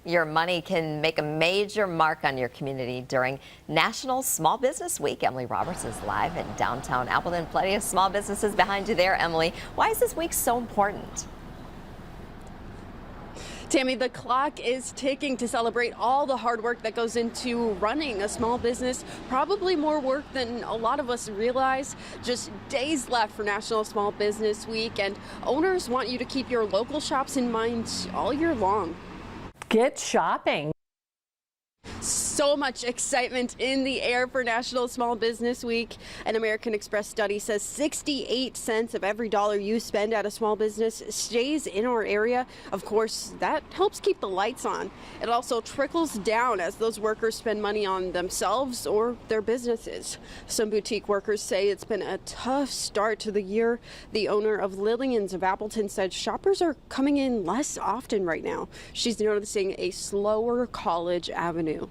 Your money can make a major mark on your community during National Small Business Week. Emily Roberts is live in downtown Appleton. Plenty of small businesses behind you there, Emily. Why is this week so important? Tammy, the clock is ticking to celebrate all the hard work that goes into running a small business. Probably more work than a lot of us realize. Just days left for National Small Business Week, and owners want you to keep your local shops in mind all year long. Get shopping. So much excitement in the air for National Small Business Week. An American Express study says 68 cents of every dollar you spend at a small business stays in our area. Of course, that helps keep the lights on. It also trickles down as those workers spend money on themselves or their businesses. Some boutique workers say it's been a tough start to the year. The owner of Lillian's of Appleton said shoppers are coming in less often right now. She's noticing a slower College Avenue.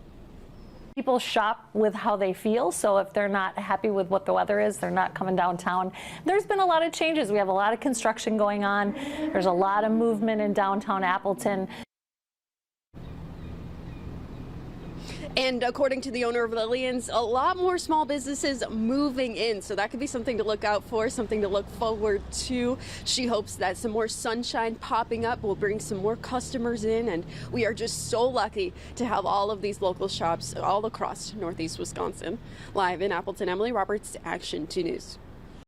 People shop with how they feel, so if they're not happy with what the weather is, they're not coming downtown. There's been a lot of changes. We have a lot of construction going on. There's a lot of movement in downtown Appleton. And according to the owner of Lillian's, a lot more small businesses moving in. So that could be something to look out for, something to look forward to. She hopes that some more sunshine popping up will bring some more customers in. And we are just so lucky to have all of these local shops all across Northeast Wisconsin. Live in Appleton, Emily Roberts, Action 2 News.